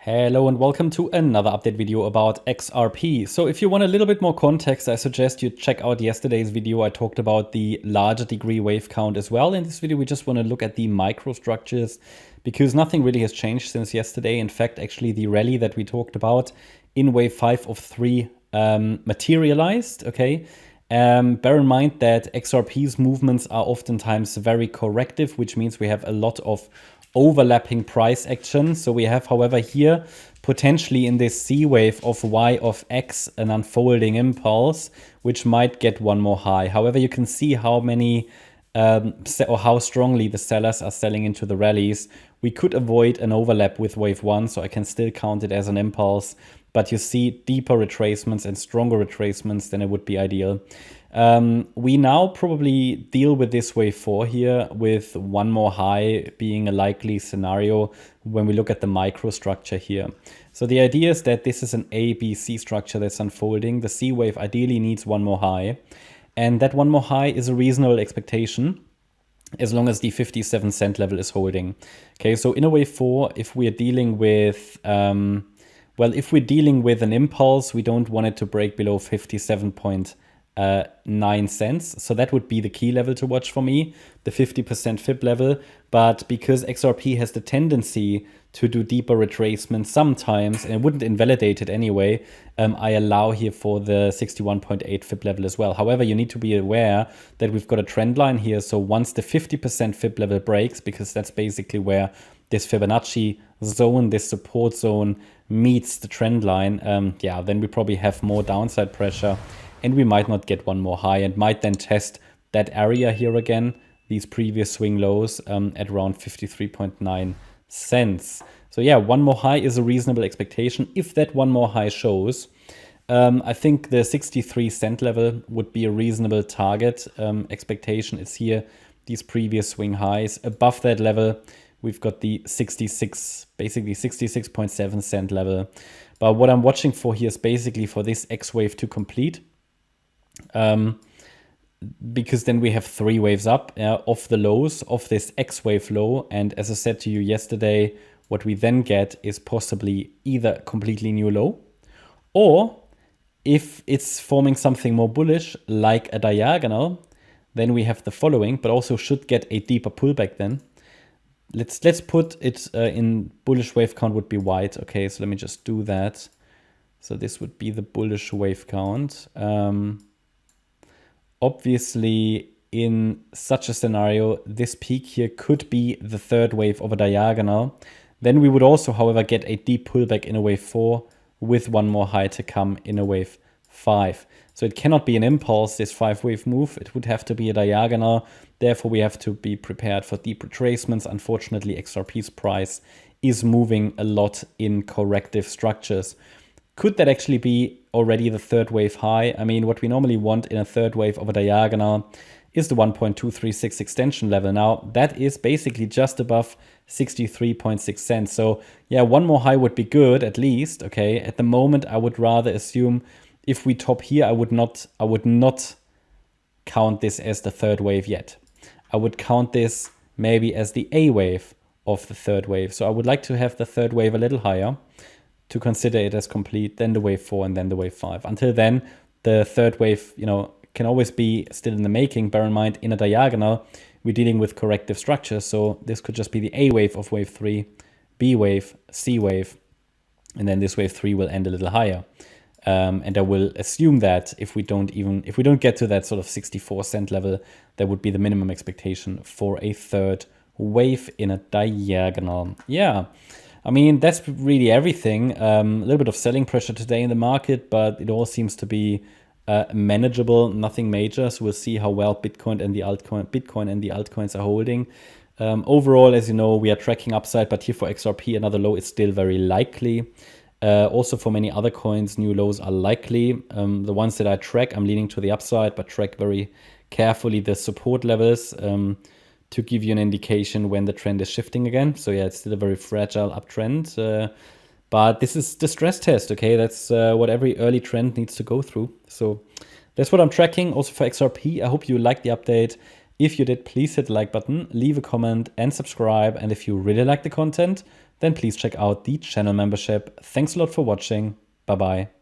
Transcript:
Hello and welcome to another update video about XRP. So if you want a little bit more context, I suggest you check out yesterday's video. I talked about the larger degree wave count as well. In this video, we just want to look at the microstructures because nothing really has changed since yesterday. In fact, actually the rally that we talked about in wave 5 of 3 materialized, okay? Bear in mind that XRP's movements are oftentimes very corrective, which means we have a lot of overlapping price action. So we have, however, here potentially in this C wave of Y of X an unfolding impulse, which might get one more high. However, you can see how many or how strongly the sellers are selling into the rallies. We could avoid an overlap with wave 1, so I can still count it as an impulse. But you see deeper retracements and stronger retracements than it would be ideal. We now probably deal with this wave 4 here with one more high being a likely scenario when we look at the microstructure here. So the idea is that this is an A, B, C structure that's unfolding. The C wave ideally needs one more high. And that one more high is a reasonable expectation as long as the 57 cent level is holding. Okay, so in a wave 4, if we are dealing with... well, if we're dealing with an impulse, we don't want it to break below 57.9 cents. So that would be the key level to watch for me, the 50% fib level. But because XRP has the tendency to do deeper retracements sometimes, and it wouldn't invalidate it anyway, I allow here for the 61.8 fib level as well. However, you need to be aware that we've got a trend line here. So once the 50% fib level breaks, because that's basically where this Fibonacci zone, this support zone meets the trend line, yeah, then we probably have more downside pressure and we might not get one more high and might then test that area here again, these previous swing lows at around 53.9 cents. So yeah, one more high is a reasonable expectation. If that one more high shows, I think the 63 cent level would be a reasonable target expectation. It's here, these previous swing highs. Above that level, we've got the 66, basically 66.7 cent level. But what I'm watching for here is basically for this X wave to complete. Because then we have 3 waves up of the lows of this X wave low. And as I said to you yesterday, what we then get is possibly either completely new low, or if it's forming something more bullish like a diagonal, then we have the following, but also should get a deeper pullback then. Let's put it in bullish wave count would be white. Okay, so let me just do that. So this would be the bullish wave count. Obviously, in such a scenario, this peak here could be the third wave of a diagonal. Then we would also, however, get a deep pullback in a wave 4 with one more high to come in a wave 5. So it cannot be an impulse, this 5-wave move. It would have to be a diagonal. Therefore, we have to be prepared for deep retracements. Unfortunately, XRP's price is moving a lot in corrective structures. Could that actually be already the third wave high? I mean, what we normally want in a third wave of a diagonal is the 1.236 extension level. Now, that is basically just above 63.6 cents. So yeah, one more high would be good at least. Okay, at the moment, I would rather assume if we top here, I would not count this as the third wave yet. I would count this maybe as the A wave of the third wave. So I would like to have the third wave a little higher to consider it as complete, then the wave 4 and then the wave 5. Until then, the third wave, you know, can always be still in the making. Bear in mind, in a diagonal, we're dealing with corrective structures. So this could just be the A wave of wave 3, B wave, C wave, and then this wave 3 will end a little higher. And I will assume that if we don't get to that sort of 64 cent level, that would be the minimum expectation for a third wave in a diagonal. Yeah, I mean, that's really everything. A little bit of selling pressure today in the market, but it all seems to be manageable, nothing major. So we'll see how well Bitcoin and the altcoins are holding. Overall, as you know, we are tracking upside, but here for XRP, another low is still very likely. Also for many other coins, new lows are likely. The ones that I track, I'm leaning to the upside, but track very carefully the support levels to give you an indication when the trend is shifting again. So yeah, it's still a very fragile uptrend. But this is the stress test, okay? That's what every early trend needs to go through. So that's what I'm tracking also for XRP. I hope you liked the update. If you did, please hit the like button, leave a comment and subscribe. And if you really like the content, then please check out the channel membership. Thanks a lot for watching. Bye bye.